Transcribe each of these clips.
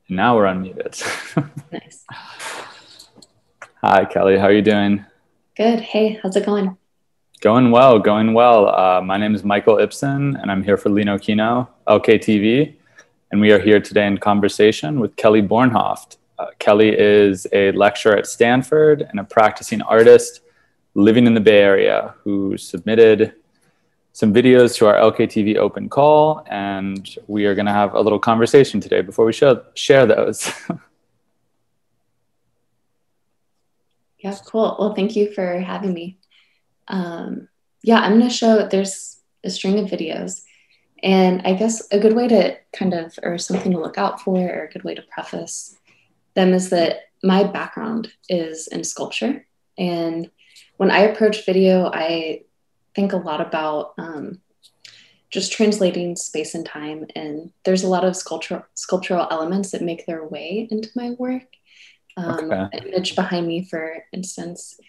Now we're unmuted. Nice. Hi, Kelly. How are you doing? Good. Hey, how's it going? Going well, going well. My name is Michael Ibsen, and I'm here for Lino Kino, LKTV. And we are here today in conversation with Kellie Bornhoft. Kelly is a lecturer at Stanford and a practicing artist living in the Bay Area who submitted some videos to our LKTV open call. And we are going to have a little conversation today before we share those. Yeah, cool. Well, thank you for having me. Yeah, I'm going to show there's a string of videos. And I guess a good way to or something to look out for, or a good way to preface them is that my background is in sculpture. And when I approach video, I think a lot about just translating space and time. And there's a lot of sculptural elements that make their way into my work. Okay. The image behind me, for instance,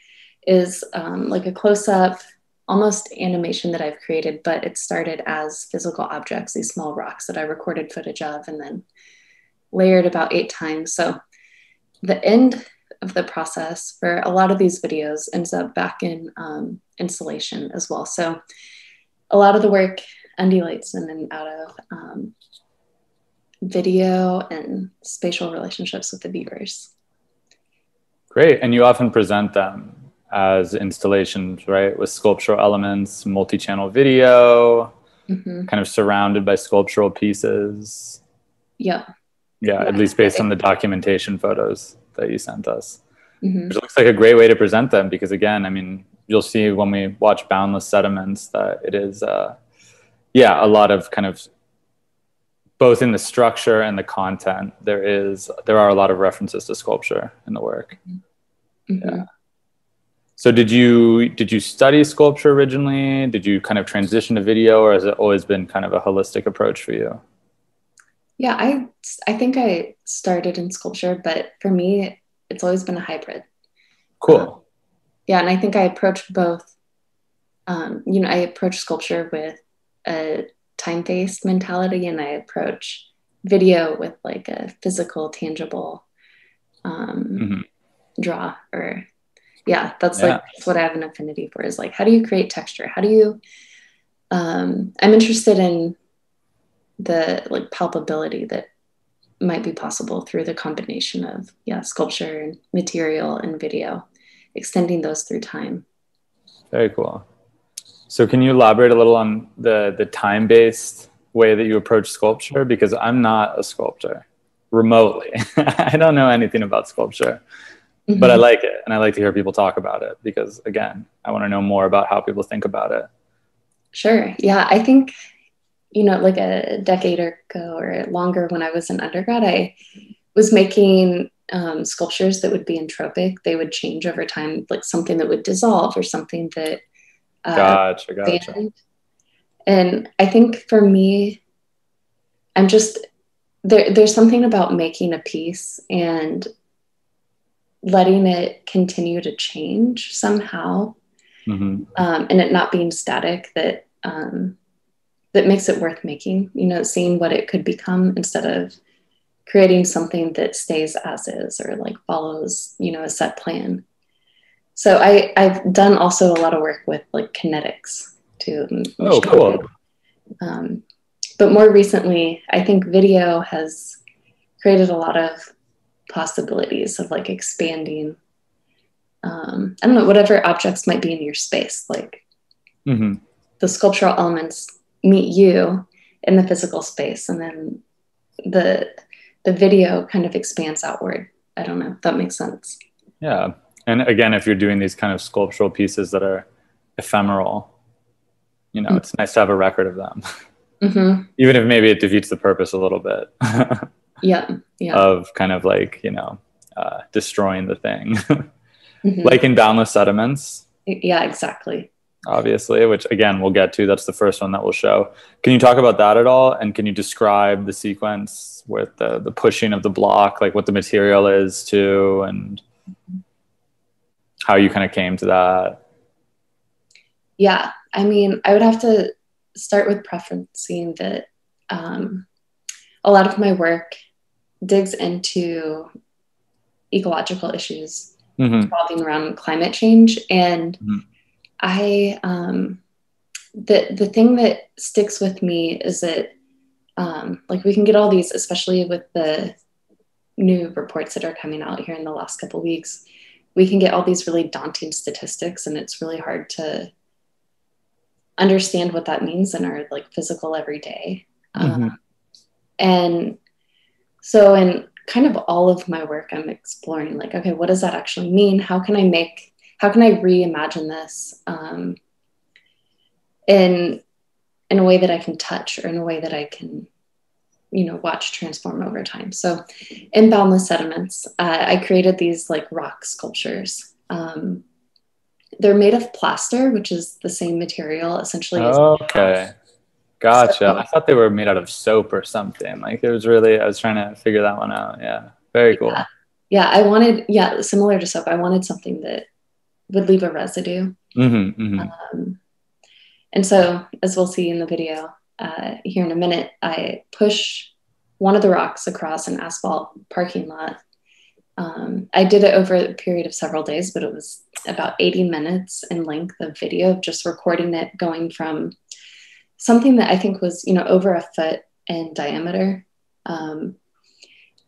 is like a close-up, almost animation that I've created, but it started as physical objects, these small rocks that I recorded footage of and then layered about 8 times. So the end of the process for a lot of these videos ends up back in installation as well. So a lot of the work undulates in and out of video and spatial relationships with the viewers. Great. And you often present them as installations, right? With sculptural elements, multi-channel video, kind of surrounded by sculptural pieces. Yep. Yeah, at least based on the documentation photos that you sent us. Mm-hmm. Which looks like a great way to present them because, again, I mean, you'll see when we watch Boundless Sediments that it is, a lot of kind of both in the structure and the content, there are a lot of references to sculpture in the work. Mm-hmm. Yeah. So did you study sculpture originally? Did you kind of transition to video, or has it always been kind of a holistic approach for you? Yeah, I think I started in sculpture, but for me, it's always been a hybrid. Cool. Yeah, and I think I approach both. I approach sculpture with a time-based mentality, and I approach video with like a physical, tangible draw. Or that's what I have an affinity for, is like, how do you create texture? How do you I'm interested in the like palpability that might be possible through the combination of sculpture and material and video, extending those through time. Very cool. So can you elaborate a little on the time-based way that you approach sculpture? Because I'm not a sculptor remotely. I don't know anything about sculpture, but I like it. And I like to hear people talk about it because, again, I want to know more about how people think about it. Sure. Yeah. I think, like a decade ago or longer, when I was an undergrad, I was making sculptures that would be entropic. They would change over time, like something that would dissolve or something that Gotcha. And I think for me, I'm just there's something about making a piece and letting it continue to change somehow, and it not being static, that makes it worth making, seeing what it could become instead of creating something that stays as is or like follows, a set plan. So I've done also a lot of work with like kinetics too. Oh, cool. But more recently, I think video has created a lot of possibilities of like expanding, I don't know, whatever objects might be in your space. Like the sculptural elements meet you in the physical space, and then the video kind of expands outward. I don't know if that makes sense. Yeah. And again, if you're doing these kind of sculptural pieces that are ephemeral, it's nice to have a record of them. Even if maybe it defeats the purpose a little bit. Of kind of like, destroying the thing. Like in Boundless Sediments. Yeah, exactly. Obviously, which again, we'll get to. That's the first one that we'll show. Can you talk about that at all? And can you describe the sequence with the pushing of the block, like what the material is too, and how you kind of came to that? Yeah, I mean, I would have to start with preferencing that a lot of my work digs into ecological issues Mm-hmm. revolving around climate change. And Mm-hmm. I, the thing that sticks with me is that, like, we can get all these, especially with the new reports that are coming out here in the last couple of weeks, we can get all these really daunting statistics, and it's really hard to understand what that means in our like physical everyday. Mm-hmm. And so in kind of all of my work, I'm exploring like, okay, what does that actually mean? How can I reimagine this in a way that I can touch, or in a way that I can, watch transform over time. So in Boundless Sediments, I created these like rock sculptures. They're made of plaster, which is the same material essentially as. Okay. Gotcha. So, I thought they were made out of soap or something. Like it was really, I was trying to figure that one out. Yeah. Very yeah, cool. yeah, I wanted, yeah, similar to soap, I wanted something that would leave a residue. Mm-hmm. Mm-hmm. And so, as we'll see in the video here in a minute, I push one of the rocks across an asphalt parking lot. I did it over a period of several days, but it was about 80 minutes in length of video of just recording it, going from something that I think was, over a foot in diameter, down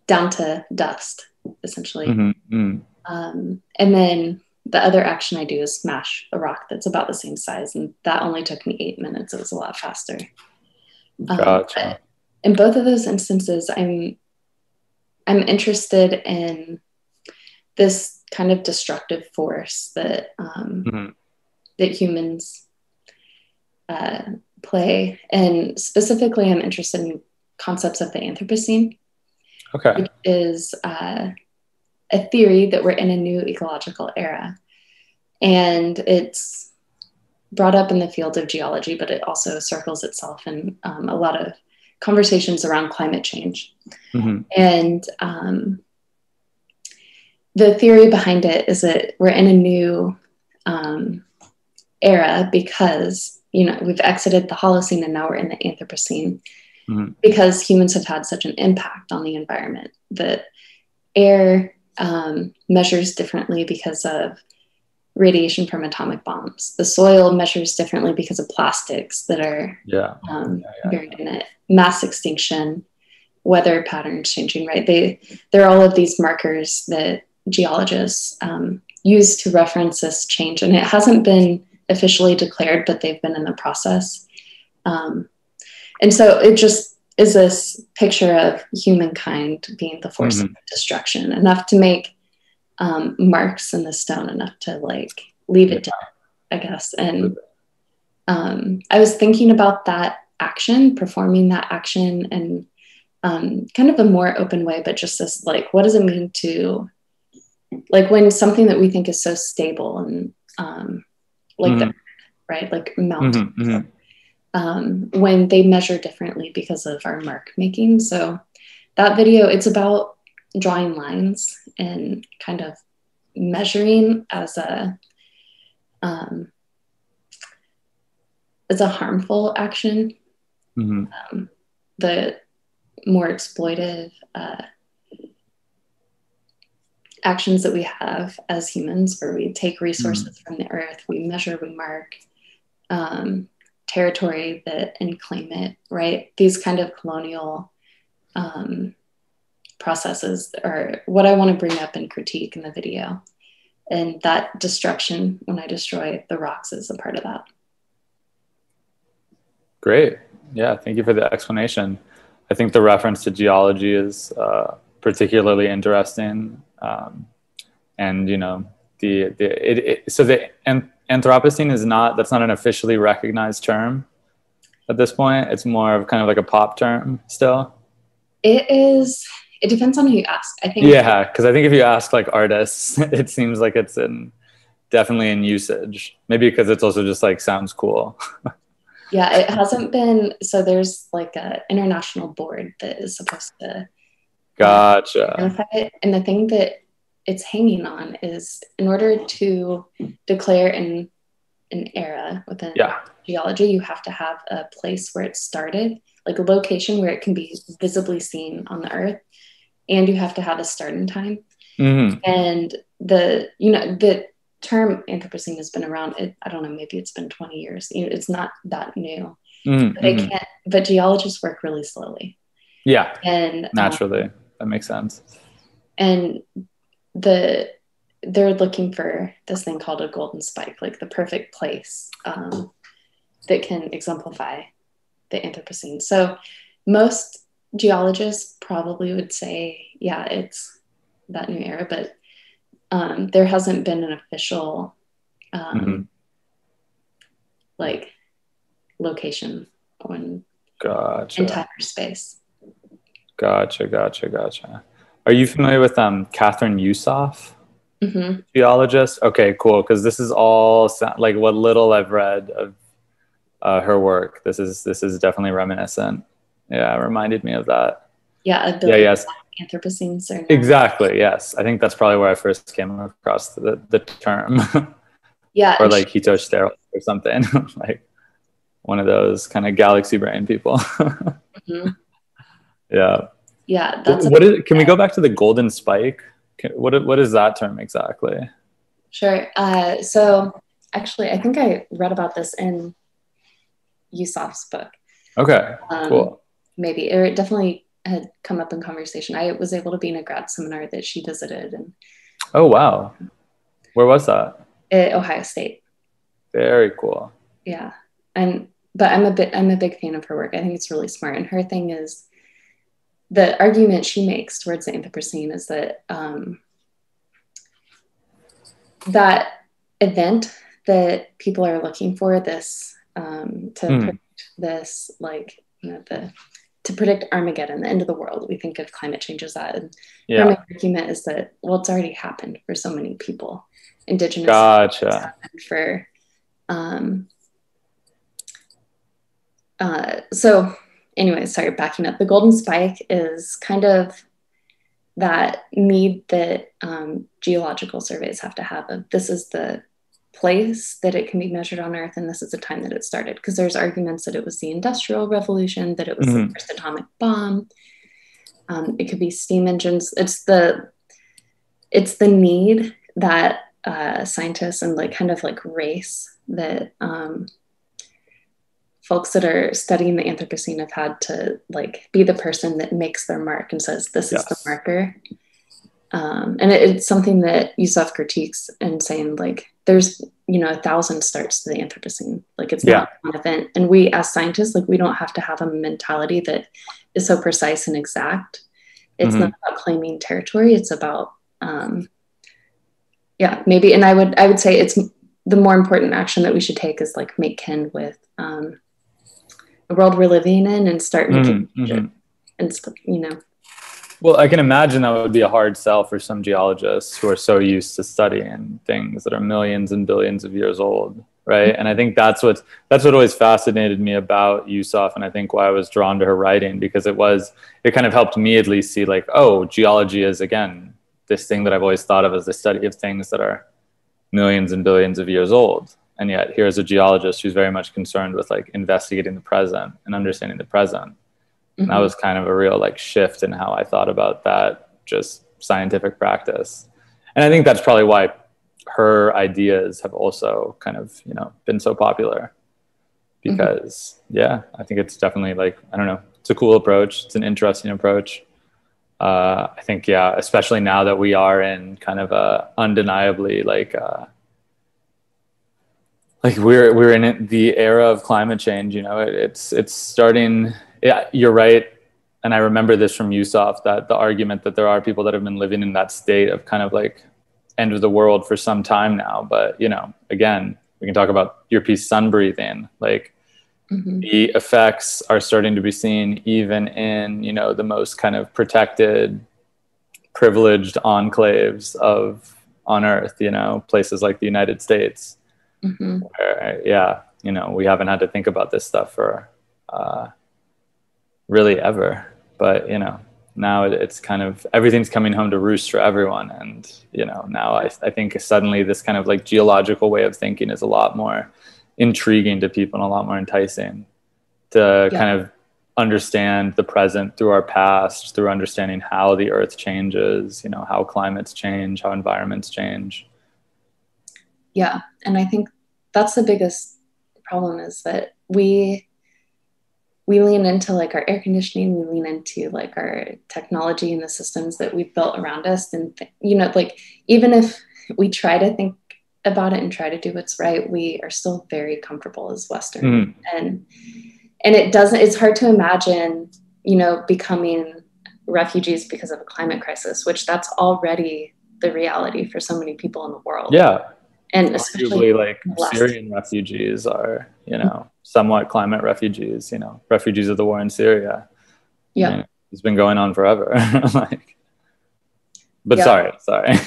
to dust, essentially. Mm-hmm. Mm-hmm. And then the other action I do is smash a rock that's about the same size, and that only took me 8 minutes. It was a lot faster. Gotcha. In both of those instances, I'm interested in this kind of destructive force that Mm-hmm. that humans play, and specifically, I'm interested in concepts of the Anthropocene, Okay. which is a theory that we're in a new ecological era, and it's brought up in the field of geology, but it also circles itself in a lot of conversations around climate change. Mm-hmm. And the theory behind it is that we're in a new era because, we've exited the Holocene and now we're in the Anthropocene, Mm-hmm. because humans have had such an impact on the environment. The air measures differently because of radiation from atomic bombs. The soil measures differently because of plastics that are buried in it. Mass extinction, weather patterns changing, right? There are all of these markers that geologists use to reference this change, and it hasn't been officially declared, but they've been in the process. And so it just is this picture of humankind being the force of destruction, enough to make marks in the stone, enough to like leave it down, I guess. And I was thinking about that action, performing that action, and kind of a more open way, but just this like, what does it mean to, like, when something that we think is so stable and like the, right, like mountains, when they measure differently because of our mark making. So that video, it's about drawing lines and kind of measuring as a harmful action. The more exploitive actions that we have as humans, where we take resources from the earth, we measure, we mark territory and claim it, right? These kind of colonial processes are what I want to bring up and critique in the video. And that destruction, when I destroy the rocks, is a part of that. Great. Yeah, thank you for the explanation. I think the reference to geology is particularly interesting. And, so the Anthropocene that's not an officially recognized term at this point. It's more of kind of like a pop term still. It is. It depends on who you ask, I think. Yeah, because I think if you ask like artists, it seems like it's definitely in usage. Maybe because it's also just like sounds cool. Yeah, it hasn't been. So there's like an international board that is supposed to identify it. And the thing that it's hanging on is, in order to declare an era within geology, you have to have a place where it started, like a location where it can be visibly seen on the earth, and you have to have a starting time. Mm-hmm. And the term Anthropocene has been around. I don't know, maybe it's been 20 years. It's not that new. Mm-hmm. But geologists work really slowly. Yeah. And naturally, that makes sense. And they're looking for this thing called a golden spike, like the perfect place that can exemplify the Anthropocene. So most geologists probably would say, yeah, it's that new era, but there hasn't been an official like location on entire space. Gotcha. Are you familiar with Catherine Yusoff? Mm-hmm. Geologist? Okay, cool. Because this is all like what little I've read of her work. This is definitely reminiscent. Yeah, it reminded me of that. Yeah, yes. Anthropocenes are exactly. Yes, I think that's probably where I first came across the term. Yeah, or like hetosterile or something. Like one of those kind of galaxy brain people. Mm-hmm. Yeah. Yeah, can we go back to the golden spike? What is that term exactly? Sure. So actually, I think I read about this in Yusoff's book. Okay, cool. Maybe, or it definitely had come up in conversation. I was able to be in a grad seminar that she visited. And oh, wow. Where was that? At Ohio State. Very cool. Yeah. But I'm a big fan of her work. I think it's really smart. And her thing is, the argument she makes towards the Anthropocene is that that event that people are looking for, this to predict this, like, to predict Armageddon, the end of the world. We think of climate change as that. And her argument is that, well, it's already happened for so many people. Indigenous. Gotcha. For so anyway, sorry, backing up. The golden spike is kind of that need that geological surveys have to have of, this is the place that it can be measured on Earth, and this is the time that it started. Because there's arguments that it was the Industrial Revolution, that it was the first atomic bomb. It could be steam engines. It's the need that scientists and like kind of like race that folks that are studying the Anthropocene have had to like be the person that makes their mark and says, this is the marker. And it's something that Yusoff critiques and saying like, there's, 1,000 starts to the Anthropocene. Like it's not one event. And we as scientists, like we don't have to have a mentality that is so precise and exact. It's not about claiming territory. It's about, maybe. And I would say it's the more important action that we should take is like make kin with the world we're living in and start making and Well, I can imagine that would be a hard sell for some geologists who are so used to studying things that are millions and billions of years old, right? And I think that's what always fascinated me about Yusoff, and I think why I was drawn to her writing, because it kind of helped me at least see like, oh, geology is again this thing that I've always thought of as the study of things that are millions and billions of years old. And yet here's a geologist who's very much concerned with like investigating the present and understanding the present. And that was kind of a real like shift in how I thought about that just scientific practice. And I think that's probably why her ideas have also kind of, been so popular, because I think it's definitely like, I don't know, it's a cool approach. It's an interesting approach. I think, especially now that we are in kind of a undeniably like we're in the era of climate change, it's starting. Yeah, you're right. And I remember this from Yusoff, that the argument that there are people that have been living in that state of kind of like end of the world for some time now. But, again, we can talk about your piece, sun breathing, like the effects are starting to be seen even in, the most kind of protected, privileged enclaves on Earth, places like the United States, where, we haven't had to think about this stuff for, really ever. But now it's kind of everything's coming home to roost for everyone. And now I think suddenly this kind of like geological way of thinking is a lot more intriguing to people and a lot more enticing to kind of understand the present through our past, through understanding how the earth changes, you know, how climates change, how environments change. Yeah. And I think that's the biggest problem, is that we lean into like our air conditioning, we lean into like our technology and the systems that we've built around us. And, you know, like, even if we try to think about it and try to do what's right, we are still very comfortable as Western. And it's hard to imagine, you know, becoming refugees because of a climate crisis, which that's already the reality for so many people in the world. Yeah. And especially arguably, like, Syrian refugees are, you know, somewhat climate refugees, you know, refugees of the war in Syria. Yeah. I mean, it's been going on forever. Like, but yeah. sorry.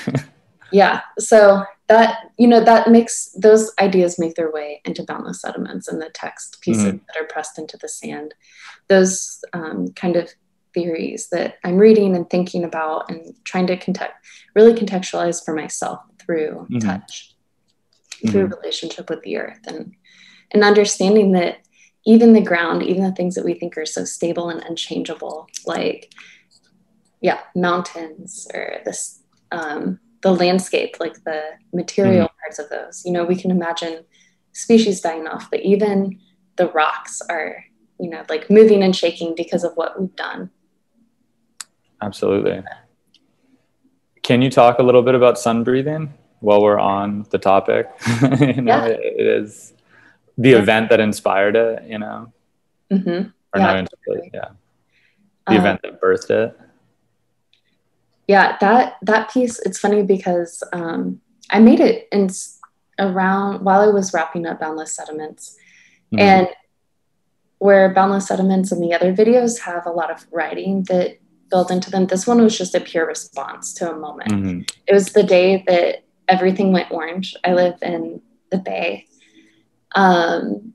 Yeah. So that, you know, that makes those ideas make their way into boundless sediments and the text pieces that are pressed into the sand. Those kind of theories that I'm reading and thinking about and trying to really contextualize for myself through touch, through relationship with the earth, and understanding that even the ground, even the things that we think are so stable and unchangeable, like, mountains or this, the landscape, like the material parts of those, you know, we can imagine species dying off, but even the rocks are, you know, like moving and shaking because of what we've done. Absolutely. Can you talk a little bit about sun breathing while we're on the topic? You know, it is the event that inspired it, you know? Or the event that birthed it. Yeah, that piece, it's funny because I made it around while I was wrapping up Boundless Sediments. And where Boundless Sediments and the other videos have a lot of writing that built into them, this one was just a pure response to a moment. It was the day that everything went orange. I live in the Bay. And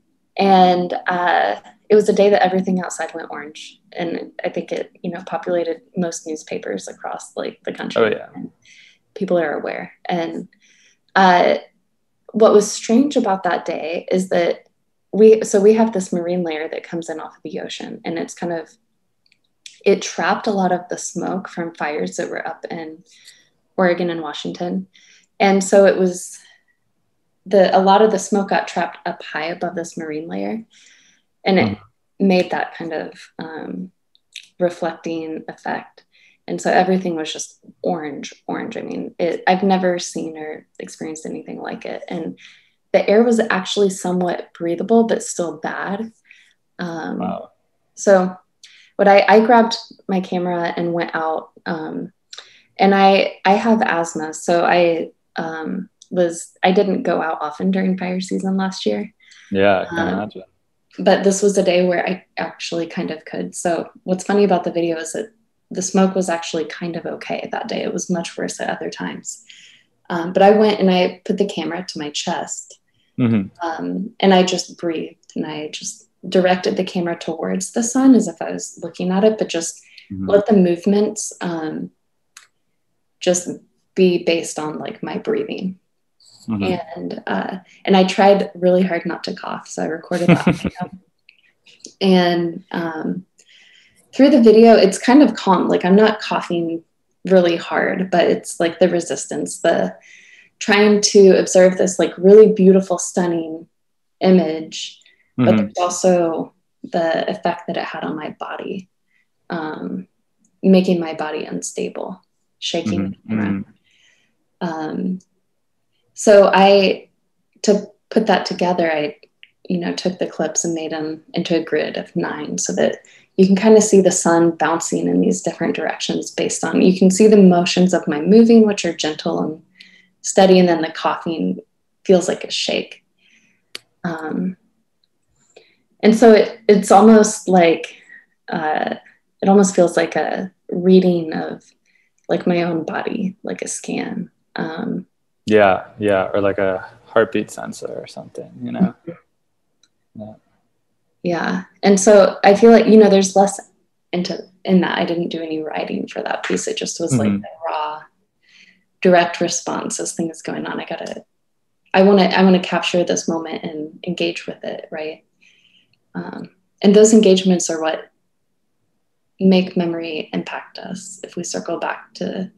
it was the day that everything outside went orange. And I think it, you know, populated most newspapers across like the country. Oh, yeah. And people are aware. And what was strange about that day is that we have this marine layer that comes in off of the ocean, and it trapped a lot of the smoke from fires that were up in Oregon and Washington. And so it was a lot of the smoke got trapped up high above this marine layer, and it made that kind of reflecting effect. And so everything was just orange. I mean, I've never seen or experienced anything like it. And the air was actually somewhat breathable, but still bad. Wow. So I grabbed my camera and went out, and I have asthma. So I didn't go out often during fire season last year. Yeah, I can imagine. But this was a day where I actually kind of could. So what's funny about the video is that the smoke was actually kind of okay that day. It was much worse at other times. But I went and I put the camera to my chest, and I just breathed, and I just directed the camera towards the sun as if I was looking at it, but just let the movements just be based on like my breathing. And I tried really hard not to cough. So I recorded that video. And through the video, it's kind of calm. Like, I'm not coughing really hard, but it's like the resistance, the trying to observe this like really beautiful, stunning image, but there's also the effect that it had on my body, making my body unstable, shaking the camera. So to put that together, I, you know, took the clips and made them into a grid of 9 so that you can kind of see the sun bouncing in these different directions based on, you can see the motions of my moving, which are gentle and steady, and then the coughing feels like a shake. And so it's almost like, it almost feels like a reading of like my own body, like a scan. Yeah, or like a heartbeat sensor or something, you know? Yeah. And so I feel like, you know, there's less in that. I didn't do any writing for that piece. It just was like a raw, direct response as things going on. I want to capture this moment and engage with it, right? And those engagements are what make memory impact us if we circle back to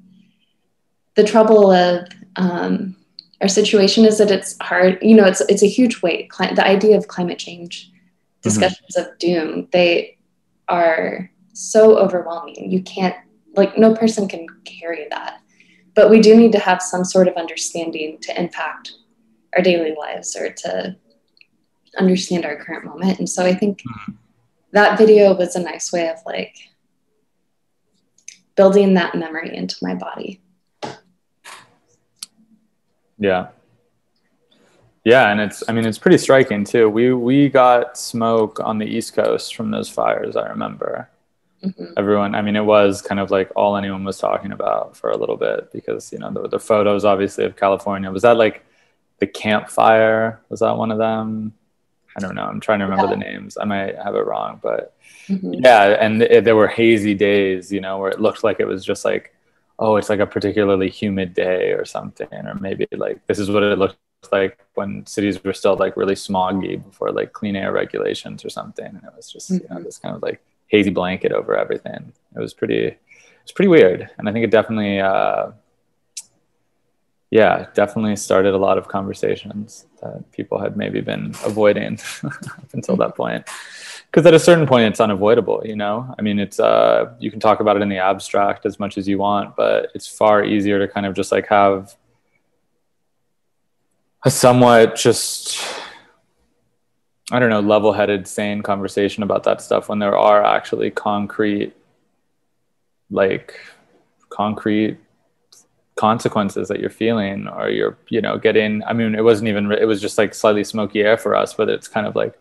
the trouble of our situation is that it's hard, it's a huge weight. The idea of climate change, discussions of doom, they are so overwhelming. You can't, no person can carry that. But we do need to have some sort of understanding to impact our daily lives or to understand our current moment. And so I think that video was a nice way of building that memory into my body. Yeah. Yeah, and it's pretty striking too. We got smoke on the East Coast from those fires, I remember. Everyone, it was kind of all anyone was talking about for a little bit because, the photos obviously of California. Was that the campfire? Was that one of them? I don't know. I'm trying to remember the names. I might have it wrong, but yeah. And there were hazy days, where it looked like it was just oh, it's a particularly humid day or something, or maybe this is what it looked like when cities were still really smoggy before clean air regulations or something. And it was just, this kind of hazy blanket over everything. It was pretty weird. And I think it definitely, definitely started a lot of conversations that people had maybe been avoiding up until that point. Because at a certain point, it's unavoidable, it's, you can talk about it in the abstract as much as you want, but it's far easier to kind of just have a somewhat just, I don't know, level-headed, sane conversation about that stuff when there are actually concrete consequences that you're feeling, or you're, getting, it wasn't even, it was just slightly smoky air for us, but it's kind of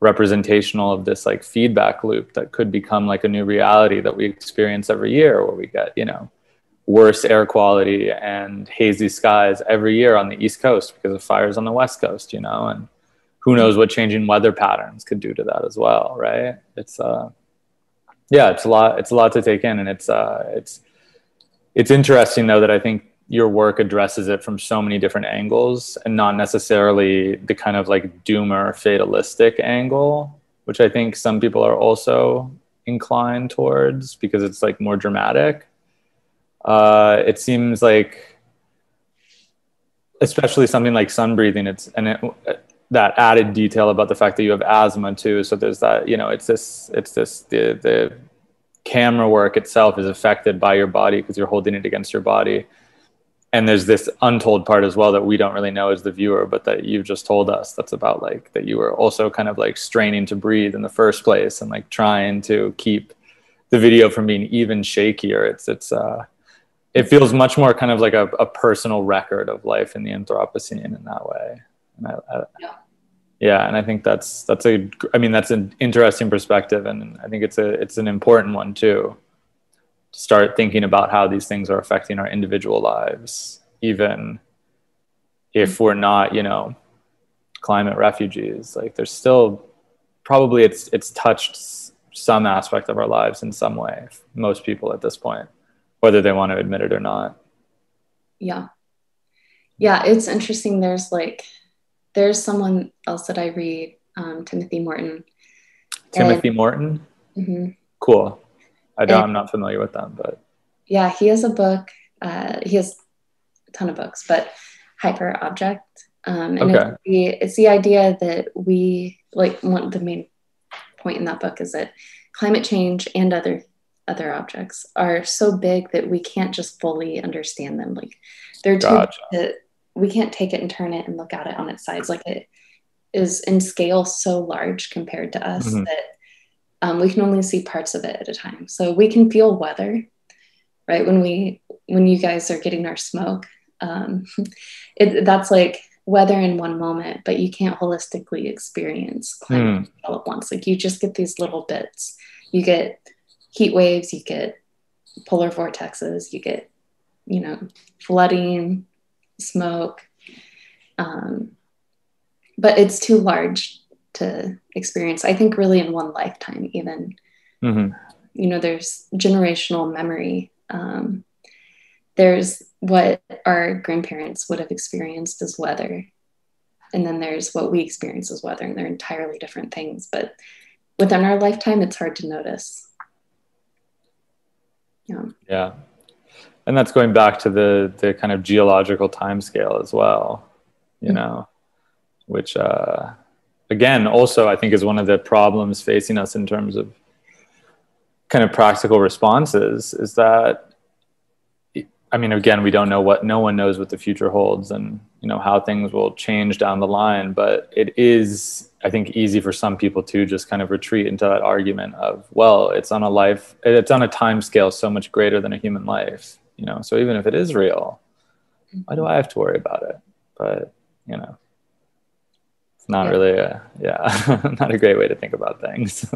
representational of this feedback loop that could become a new reality that we experience every year, where we get, worse air quality and hazy skies every year on the East Coast because of fires on the West Coast, and who knows what changing weather patterns could do to that as well, right? It's it's a lot to take in, and it's interesting though that I think your work addresses it from so many different angles, and not necessarily the kind of doomer fatalistic angle, which I think some people are also inclined towards because it's more dramatic. It seems especially something like sun breathing, that added detail about the fact that you have asthma too. So there's that, the camera work itself is affected by your body because you're holding it against your body. And there's this untold part as well that we don't really know as the viewer, but that you've just told us, that's about that you were also kind of straining to breathe in the first place and trying to keep the video from being even shakier. It feels much more kind of a personal record of life in the Anthropocene in that way. And and I think that's an interesting perspective, and I think it's an important one too. Start thinking about how these things are affecting our individual lives, even if we're not, climate refugees. There's still probably it's touched some aspect of our lives in some way. Most people at this point, whether they want to admit it or not. Yeah, it's interesting. There's someone else that I read, Timothy Morton. Morton. Cool. I'm not familiar with them, but yeah, he has a book. He has a ton of books, but Hyper Object. And it's the idea that the main point in that book is that climate change and other objects are so big that we can't just fully understand them. They're too big that we can't take it and turn it and look at it on its sides. It is in scale so large compared to us that we can only see parts of it at a time. So we can feel weather, right? When you guys are getting our smoke, that's weather in one moment, but you can't holistically experience climate all at once. You just get these little bits. You get heat waves, you get polar vortexes, you get, flooding, smoke. But it's too large to experience, I think, really in one lifetime even. There's generational memory. There's what our grandparents would have experienced as weather, and then there's what we experience as weather, and they're entirely different things. But within our lifetime, it's hard to notice. Yeah. Yeah. And that's going back to the kind of geological time scale as well, you know, which, again, also I think is one of the problems facing us in terms of kind of practical responses is that, I mean, again, we don't know no one knows what the future holds and, you know, how things will change down the line. But it is, I think, easy for some people to just kind of retreat into that argument of, well, it's on a time scale so much greater than a human life, you know, so even if it is real, why do I have to worry about it? But, you know, it's not really not a great way to think about things.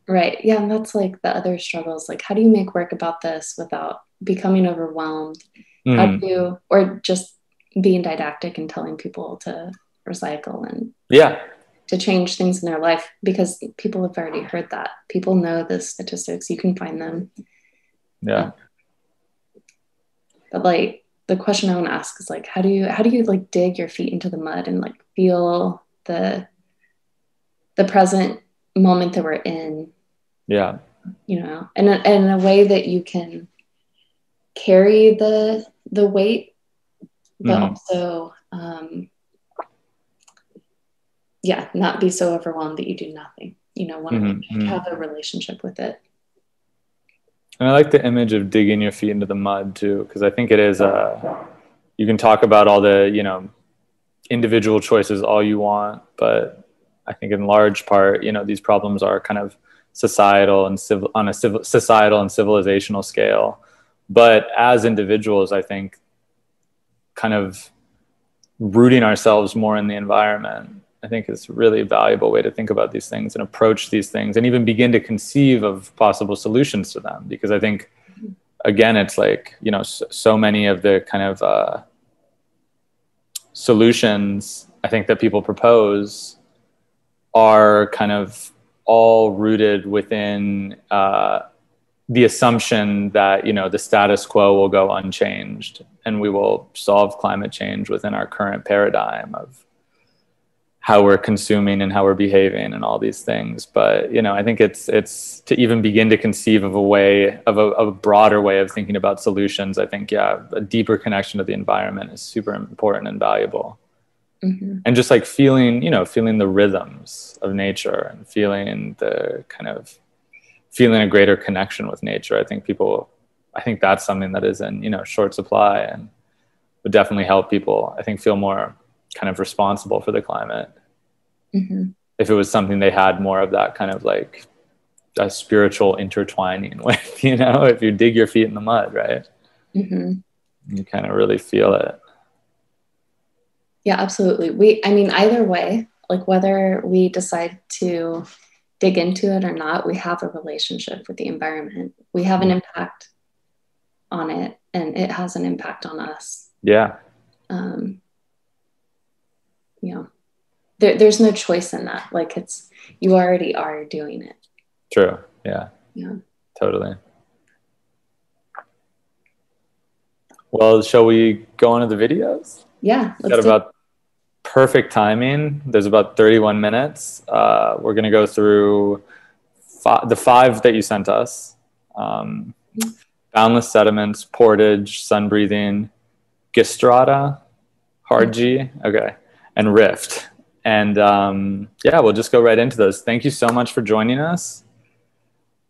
Right. Yeah. And that's like the other struggles. Like, how do you make work about this without becoming overwhelmed? How do you, or just being didactic and telling people to recycle and to change things in their life? Because people have already heard that. People know the statistics. You can find them. Yeah. But like, the question I want to ask is like, how do you like dig your feet into the mud and like feel the present moment that we're in? Yeah. You know, and in a way that you can carry the weight, but also, not be so overwhelmed that you do nothing. You know, want to have a relationship with it. And I like the image of digging your feet into the mud too, because I think it is, you can talk about all the, you know, individual choices all you want, but I think in large part, you know, these problems are kind of societal and societal and civilizational scale. But as individuals, I think kind of rooting ourselves more in the environment, I think is a really valuable way to think about these things and approach these things and even begin to conceive of possible solutions to them. Because I think, again, it's like, you know, so many of the kind of solutions I think that people propose are kind of all rooted within the assumption that, you know, the status quo will go unchanged and we will solve climate change within our current paradigm of how we're consuming and how we're behaving and all these things. But, you know, I think it's to even begin to conceive of a broader way of thinking about solutions. I think, a deeper connection to the environment is super important and valuable. And just like feeling the rhythms of nature and feeling a greater connection with nature. I think that's something that is in, you know, short supply and would definitely help people, I think, feel more kind of responsible for the climate. If it was something they had more of that kind of like a spiritual intertwining with, you know, if you dig your feet in the mud, right? You kind of really feel it. Yeah, absolutely. Either way, like whether we decide to dig into it or not, we have a relationship with the environment. We have an impact on it and it has an impact on us. Yeah. You know, there's no choice in that. Like you already are doing it. True. Yeah. Yeah. Totally. Well, shall we go on to the videos? Yeah. Got about perfect timing. There's about 31 minutes. We're going to go through the 5 that you sent us. Boundless sediments, portage, sun breathing, Gistrata, hard G, okay, and rift. And we'll just go right into those. Thank you so much for joining us.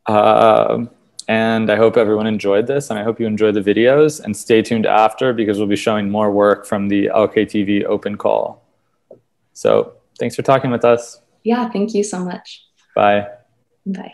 And I hope everyone enjoyed this, and I hope you enjoyed the videos, and stay tuned after because we'll be showing more work from the LKTV open call. So thanks for talking with us. Yeah, thank you so much. Bye. Bye.